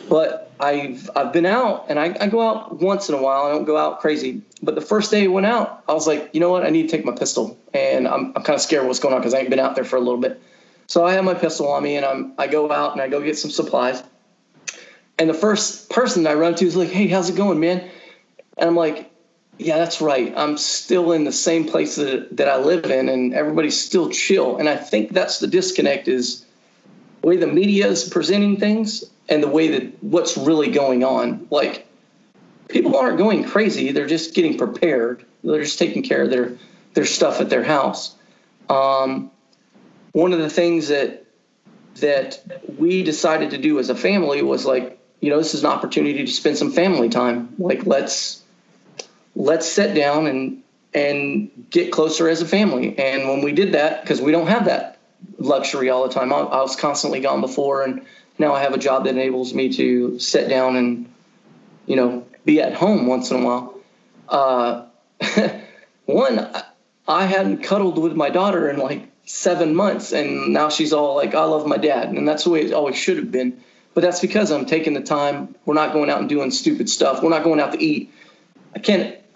But I've been out, and I go out once in a while. I don't go out crazy. But the first day I went out, I was like, you know what? I need to take my pistol. And I'm kind of scared of what's going on because I ain't been out there for a little bit. So I have my pistol on me, and I go out and I go get some supplies. And the first person I run to is like, hey, how's it going, man? And I'm like, yeah, that's right. I'm still in the same place that I live in, and everybody's still chill. And I think that's the disconnect, is the way the media is presenting things and the way that what's really going on. Like, people aren't going crazy. They're just getting prepared. They're just taking care of their stuff at their house. One of the things that we decided to do as a family was like, this is an opportunity to spend some family time. Like, let's sit down and get closer as a family. And when we did that, because we don't have that luxury all the time. I was constantly gone before, and now I have a job that enables me to sit down and, be at home once in a while. One, I hadn't cuddled with my daughter in like 7 months, and now she's all like, I love my dad. And that's the way it always should have been. But that's because I'm taking the time. We're not going out and doing stupid stuff. We're not going out to eat.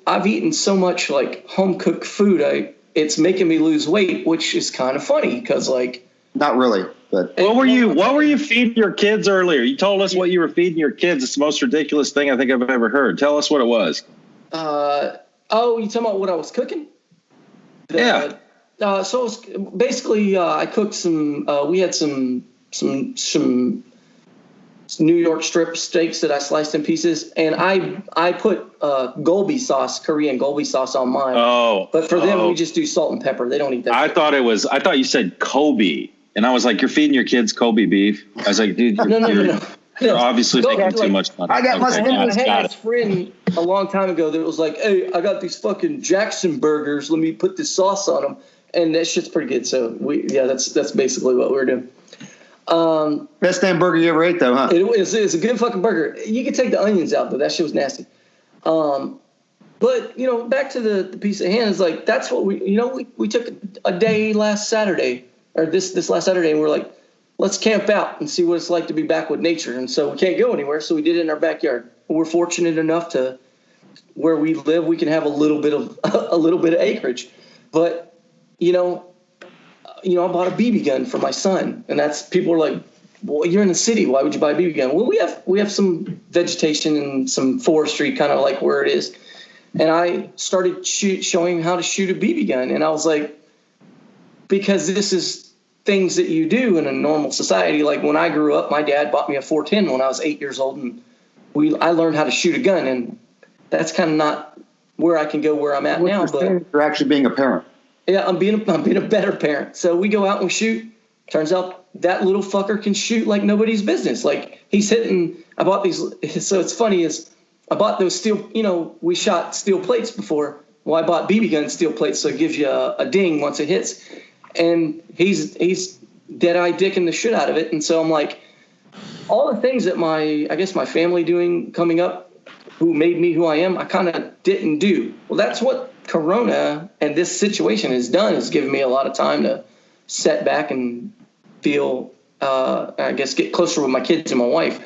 I've eaten so much like home cooked food. It's making me lose weight, which is kind of funny because like Not really, but What were you feeding your kids earlier? You told us what you were feeding your kids. It's the most ridiculous thing I think I've ever heard. Tell us what it was. You talking about what I was cooking? Yeah. So it was basically, I cooked some. We had some New York strip steaks that I sliced in pieces, and I put Gobi sauce, Korean Gobi sauce on mine. Oh, but for them, we just do salt and pepper. They don't eat that. I thought you said Kobe, and I was like, you're feeding your kids Kobe beef. I was like, dude, No. You're obviously making too much money. I got my I had a friend a long time ago that was like, hey, I got these fucking Jackson burgers. Let me put this sauce on them. And that shit's pretty good. So that's basically what we're doing. Best damn burger you ever ate, though, huh? It's a good fucking burger. You can take the onions out, though. That shit was nasty. But back to the piece of hand is like, that's what we took a day last Saturday, or this last Saturday, and we're like, let's camp out and see what it's like to be back with nature. And so we can't go anywhere, so we did it in our backyard. We're fortunate enough to where we live, we can have a little bit of acreage. But I bought a BB gun for my son, and people are like, well, you're in the city, why would you buy a BB gun? Well, we have some vegetation and some forestry kind of like where it is. And I started showing him how to shoot a BB gun, and I was like, because this is things that you do in a normal society. Like when I grew up, my dad bought me a 410 when I was 8 years old, and I learned how to shoot a gun, and that's kind of not where I can go where I'm at now. But you're actually being a parent. Yeah, I'm being a better parent. So we go out and we shoot. Turns out that little fucker can shoot like nobody's business. Like he's hitting. I bought these. So it's funny is I bought those steel. We shot steel plates before. Well, I bought BB gun steel plates, so it gives you a ding once it hits. And he's dead-eye dicking the shit out of it. And so I'm like, all the things that my family doing coming up, who made me who I am, I kind of didn't do. Well, that's what Corona and this situation has done, is given me a lot of time to set back and feel, get closer with my kids and my wife,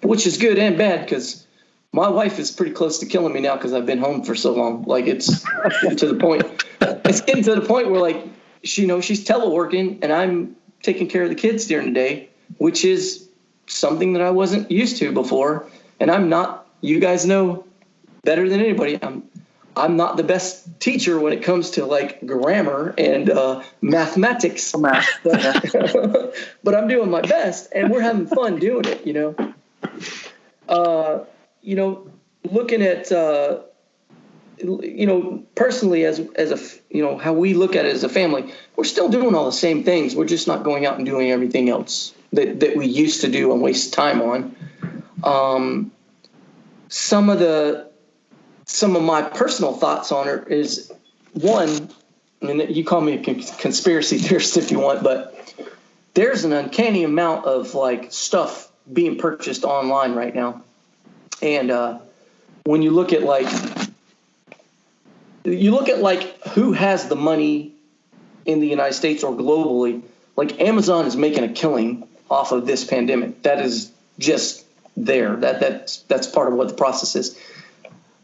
which is good and bad because my wife is pretty close to killing me now because I've been home for so long. Like it's to the point. It's getting to the point where like, she's teleworking and I'm taking care of the kids during the day, which is something that I wasn't used to before. And I'm not, you guys know better than anybody, I'm not the best teacher when it comes to like grammar and mathematics. But I'm doing my best and we're having fun doing it, looking at, personally as a, how we look at it as a family, we're still doing all the same things. We're just not going out and doing everything else that we used to do and waste time on. Some of my personal thoughts on it is one, you call me a conspiracy theorist if you want, but there's an uncanny amount of like stuff being purchased online right now. And when you look at who has the money in the United States or globally, like Amazon is making a killing off of this pandemic. That is just there. That's part of what the process is.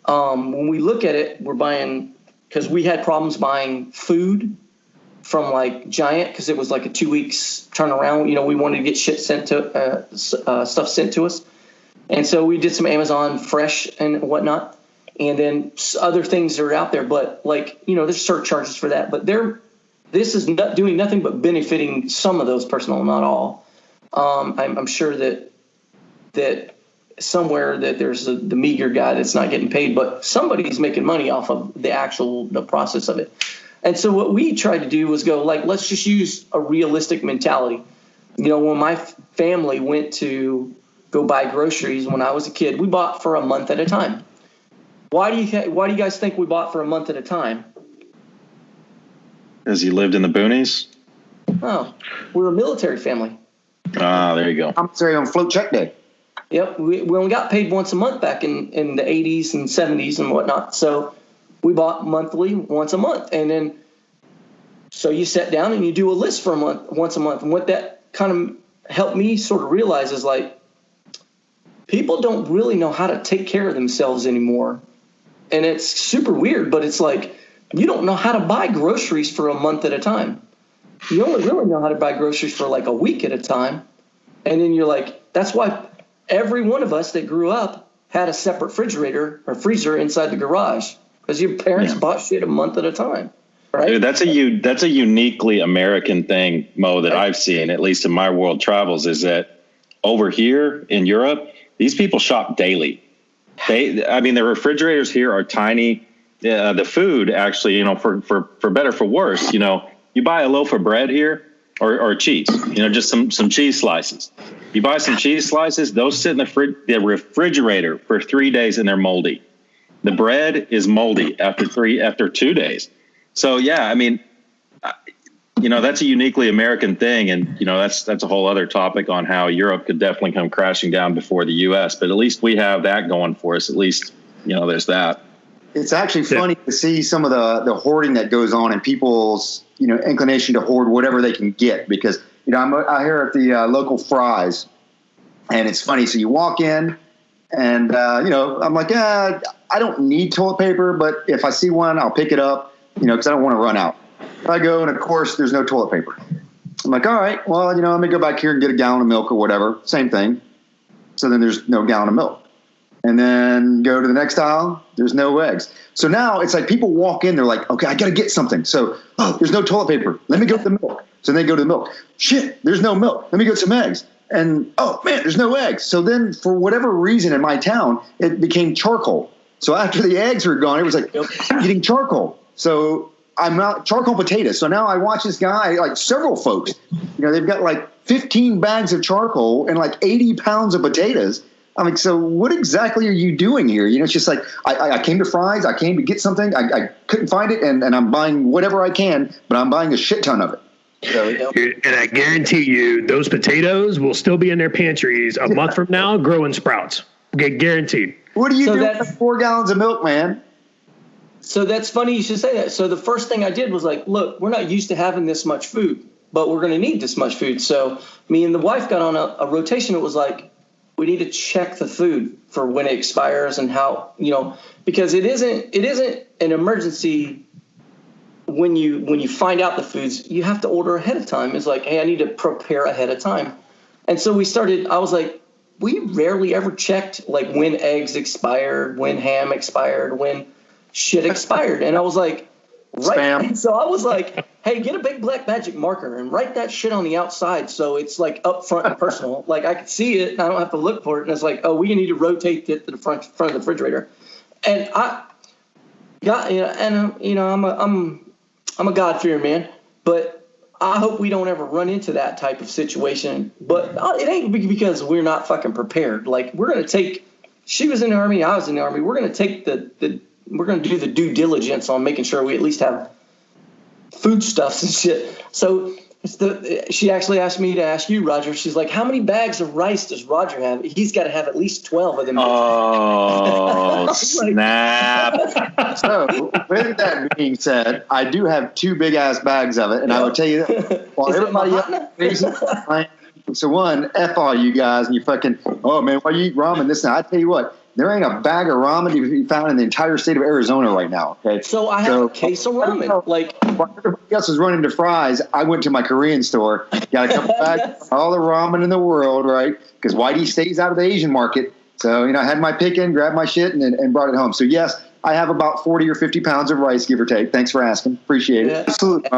When we look at it, we're buying, because we had problems buying food from like Giant because it was like a 2 weeks turnaround. We wanted to get shit sent to stuff sent to us, and so we did some Amazon Fresh and whatnot. And then other things that are out there, but like, there's surcharges for that. But this is not doing nothing but benefiting some of those personal, not all. I'm sure that somewhere that there's the meager guy that's not getting paid, but somebody's making money off of the process of it. And so what we tried to do was go like, let's just use a realistic mentality. When my family went to go buy groceries when I was a kid, we bought for a month at a time. Why do you guys think we bought for a month at a time? Because you lived in the boonies? Oh, we're a military family. Ah, there you go. I'm sorry, on float check day. Yep, we only got paid once a month back in the 80s and 70s and whatnot. So we bought monthly, once a month. And then, so you sit down and you do a list for once a month. And what that kind of helped me sort of realize is like, people don't really know how to take care of themselves anymore. And it's super weird, but it's like, you don't know how to buy groceries for a month at a time. you only really know how to buy groceries for like a week at a time. And then you're like, that's why every one of us that grew up had a separate refrigerator or freezer inside the garage, because your parents bought shit a month at a time. Right? Dude, that's a uniquely American thing, Mo, that I've seen, at least in my world travels, is that over here in Europe, these people shop daily. The refrigerators here are tiny. The food actually, for better, for worse, you buy a loaf of bread here or cheese, just some cheese slices. You buy some cheese slices, those sit in the refrigerator for 3 days and they're moldy. The bread is moldy after 2 days. So, yeah, that's a uniquely American thing. And, that's a whole other topic on how Europe could definitely come crashing down before the U.S. But at least we have that going for us. At least, there's that. It's actually funny to see some of the hoarding that goes on and people's, inclination to hoard whatever they can get. Because, I'm here at the local Fry's, and it's funny. So you walk in and, I'm like, I don't need toilet paper, but if I see one, I'll pick it up. Because I don't want to run out. I go, and of course, there's no toilet paper. I'm like, all right, well, let me go back here and get a gallon of milk or whatever. Same thing. So then there's no gallon of milk. And then go to the next aisle. There's no eggs. So now it's like people walk in. They're like, okay, I got to get something. So, there's no toilet paper. Let me go to the milk. So they go to the milk. Shit, there's no milk. Let me get some eggs. And, oh, man, there's no eggs. So then for whatever reason in my town, it became charcoal. So after the eggs were gone, it was like getting charcoal. So I'm out charcoal potatoes. So now I watch this guy, like several folks, they've got like 15 bags of charcoal and like 80 pounds of potatoes. I'm like, so what exactly are you doing here? It's just like, I came to Fry's, I came to get something. I couldn't find it. And I'm buying whatever I can, but I'm buying a shit ton of it. So, and I guarantee you those potatoes will still be in their pantries a month from now, growing sprouts. Okay, guaranteed. What do you do with 4 gallons of milk, man? So that's funny you should say that. So the first thing I did was like, look, we're not used to having this much food, but we're going to need this much food. So me and the wife got on a rotation. It was like, we need to check the food for when it expires and how, because it isn't an emergency when you find out the foods. You have to order ahead of time. It's like, hey, I need to prepare ahead of time. And so I was like, we rarely ever checked like when eggs expired, when ham expired, when shit expired. And I was like, Spam. So I was like, hey, get a big black magic marker and write that shit on the outside so it's like up front and personal. Like I could see it and I don't have to look for it. And it's like, oh, we need to rotate it to the front of the refrigerator. And I got, I'm a God-fearing man, but I hope we don't ever run into that type of situation. But it ain't because we're not fucking prepared. Like we're going to take, she was in the Army, I was in the Army. We're going to take we're going to do the due diligence on making sure we at least have foodstuffs and shit. So she actually asked me to ask you, Roger. She's like, how many bags of rice does Roger have? He's got to have at least 12 of them. Oh, snap. So with that being said, I do have 2 big-ass bags of it. And I will tell you that while everybody else, so one, F all you guys, and you fucking, oh, man, why you eat ramen this now? I tell you what. There ain't a bag of ramen to be found in the entire state of Arizona right now. Okay, so I have a case of ramen. Like while everybody else was running to Fry's, I went to my Korean store, got a couple bags of all the ramen in the world, right? Because Whitey stays out of the Asian market. So I had my pick in, grabbed my shit, and brought it home. So yes, I have about 40 or 50 pounds of rice, give or take. Thanks for asking. Appreciate it. Absolutely.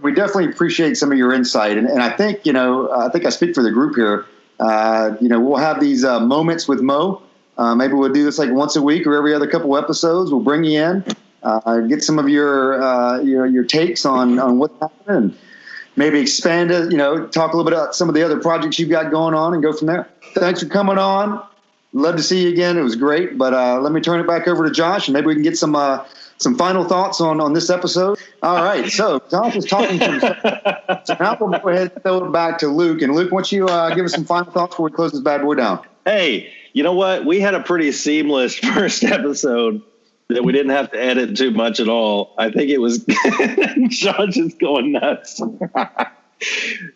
We definitely appreciate some of your insight, and I think I think I speak for the group here. We'll have these moments with Mo. Maybe we'll do this like once a week or every other couple episodes. We'll bring you in, get some of your takes on what's happening, and maybe expand it. Talk a little bit about some of the other projects you've got going on, and go from there. Thanks for coming on. Love to see you again. It was great. But let me turn it back over to Josh, and maybe we can get some final thoughts on this episode. All right. So Josh was talking to himself. So now we'll go ahead and throw it back to Luke. And Luke, why don't you give us some final thoughts before we close this bad boy down? Hey, you know what? We had a pretty seamless first episode that we didn't have to edit too much at all. I think it was Josh is going nuts.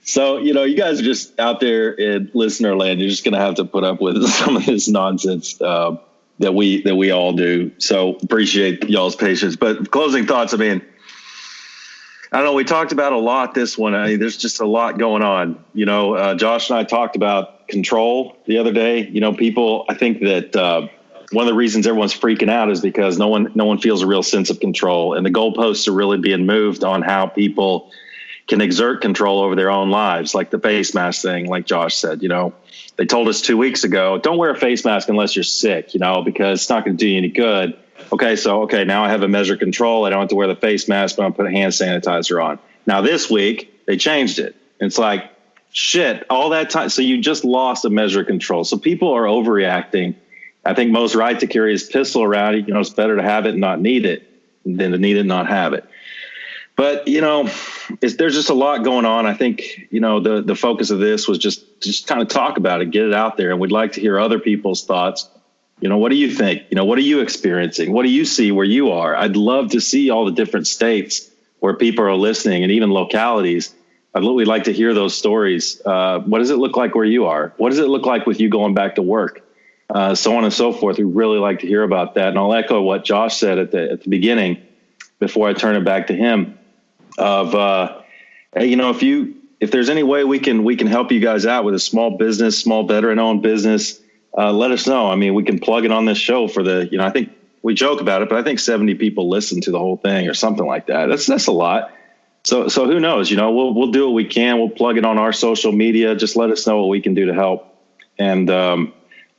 So, you guys are just out there in listener land. You're just going to have to put up with some of this nonsense that we all do. So appreciate y'all's patience. But closing thoughts, I don't know. We talked about a lot this one. I mean, there's just a lot going on. Josh and I talked about control the other day. People, I think that one of the reasons everyone's freaking out is because no one feels a real sense of control, and the goalposts are really being moved on how people can exert control over their own lives, like the face mask thing, like Josh said. They told us 2 weeks ago, don't wear a face mask unless you're sick, because it's not going to do you any good. Okay, now I have a measure of control. I don't have to wear the face mask, but I'm putting hand sanitizer on. Now this week they changed it. It's like, shit, all that time. So you just lost a measure of control. So people are overreacting. I think most right to carry his pistol around. It's better to have it and not need it than to need it and not have it. But, there's just a lot going on. I think, the focus of this was just kind of talk about it, get it out there. And we'd like to hear other people's thoughts. What do you think? What are you experiencing? What do you see where you are? I'd love to see all the different states where people are listening, and even localities. We'd like to hear those stories. What does it look like where you are? What does it look like with you going back to work? So on and so forth. We'd really like to hear about that. And I'll echo what Josh said at the beginning before I turn it back to him of, hey, if there's any way we can help you guys out with a small business, small veteran owned business, let us know. I mean, we can plug it on this show for I think we joke about it, but I think 70 people listen to the whole thing or something like that. That's a lot. So who knows, we'll do what we can. We'll plug it on our social media. Just let us know what we can do to help. And,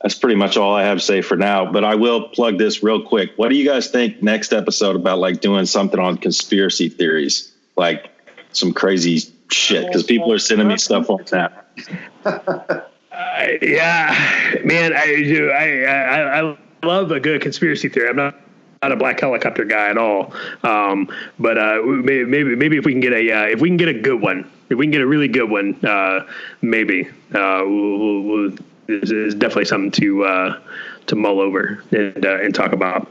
that's pretty much all I have to say for now, but I will plug this real quick. What do you guys think next episode about doing something on conspiracy theories, like some crazy shit? Because people are sending me stuff on that. Yeah, man, I do. I love a good conspiracy theory. I'm not a black helicopter guy at all. But maybe if we can get a good one, if we can get a really good one, maybe we'll is definitely something to mull over and talk about.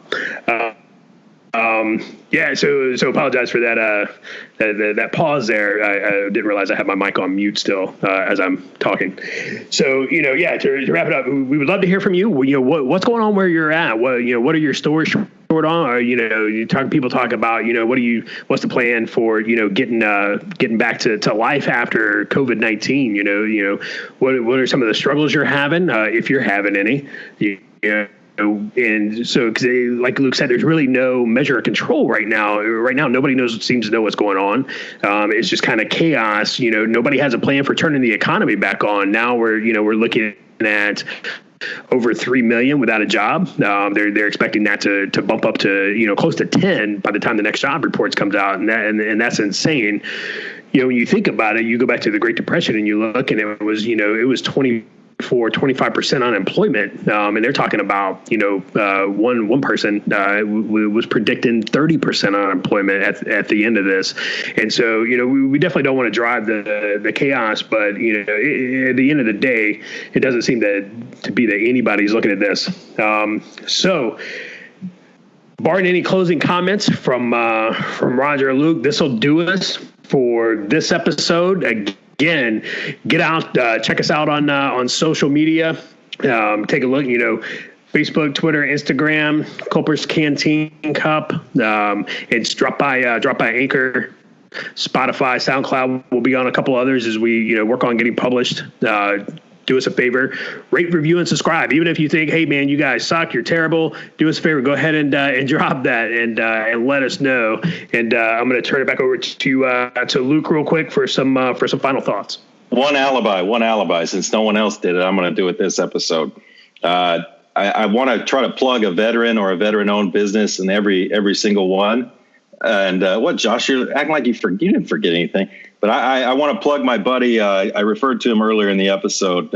So apologize for that pause there. I didn't realize I had my mic on mute still as I'm talking. So to wrap it up, we would love to hear from you. What's going on where you're at? What are your stories short on? Or people talk about what's the plan for getting back to life after COVID-19? What are some of the struggles you're having, if you're having any? And so, because like Luke said, there's really no measure of control right now. Right now, nobody seems to know what's going on. It's just kind of chaos. Nobody has a plan for turning the economy back on. Now we're looking at over 3 million without a job. They're expecting that to bump up to close to 10 by the time the next job reports comes out, and that's insane. When you think about it, you go back to the Great Depression and you look, and it was 25% unemployment, and they're talking about one person was predicting 30% unemployment at the end of this, and so we definitely don't want to drive the chaos, but at the end of the day, it doesn't seem to be that anybody's looking at this. So, barring any closing comments from Roger or Luke, this will do us for this episode. Again, get out, check us out on social media. Take a look, Facebook, Twitter, Instagram, Culpers Canteen Cup. It's drop by Anchor, Spotify, SoundCloud. We'll be on a couple others as we work on getting published. Do us a favor, rate, review, and subscribe. Even if you think, hey man, you guys suck, you're terrible, do us a favor, go ahead and drop that and let us know. And I'm going to turn it back over to Luke real quick for some final thoughts. One alibi. Since no one else did it, I'm going to do it this episode. I want to try to plug a veteran or a veteran-owned business in every single one. And what, Josh, you're acting like you didn't forget anything. But I want to plug my buddy. I referred to him earlier in the episode.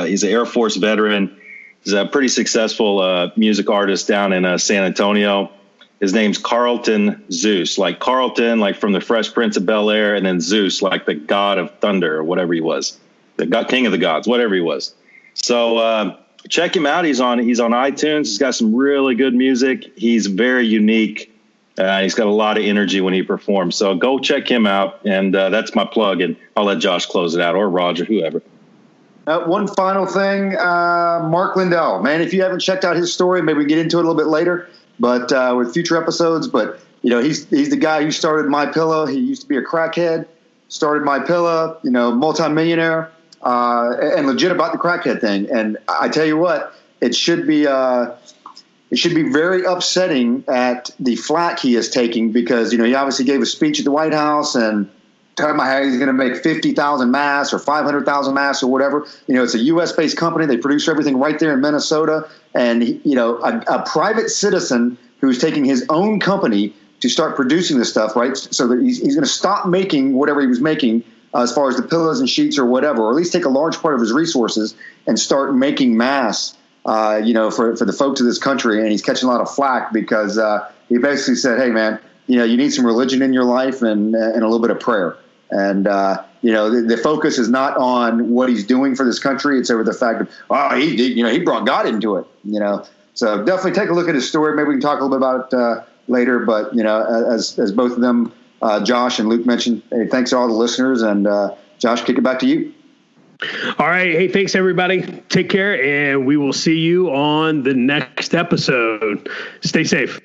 He's an Air Force veteran. He's a pretty successful music artist down in San Antonio. His name's Carlton Zeus, like Carlton, like from the Fresh Prince of Bel-Air, and then Zeus, like the god of thunder or whatever he was, the god, king of the gods, whatever he was. So check him out. He's on iTunes. He's got some really good music. He's very unique. He's got a lot of energy when he performs. So go check him out. And that's my plug. And I'll let Josh close it out, or Roger, whoever. One final thing, Mark Lindell. Man, if you haven't checked out his story, maybe we get into it a little bit later, but with future episodes. But he's the guy who started My Pillow. He used to be a crackhead, started My Pillow, multimillionaire, and legit about the crackhead thing. And I tell you what, it should be very upsetting at the flack he is taking because, he obviously gave a speech at the White House and talking about how he's going to make 50,000 masks or 500,000 masks or whatever. It's a U.S.-based company. They produce everything right there in Minnesota. And, a private citizen who's taking his own company to start producing this stuff, right? So that he's going to stop making whatever he was making as far as the pillows and sheets or whatever, or at least take a large part of his resources and start making masks, for the folks of this country. And he's catching a lot of flack because he basically said, hey, man, you need some religion in your life and a little bit of prayer. And, the focus is not on what he's doing for this country. It's over the fact of, he brought God into it, So definitely take a look at his story. Maybe we can talk a little bit about it later. But, as both of them, Josh and Luke mentioned, hey, thanks to all the listeners. And Josh, kick it back to you. All right. Hey, thanks, everybody. Take care, and we will see you on the next episode. Stay safe.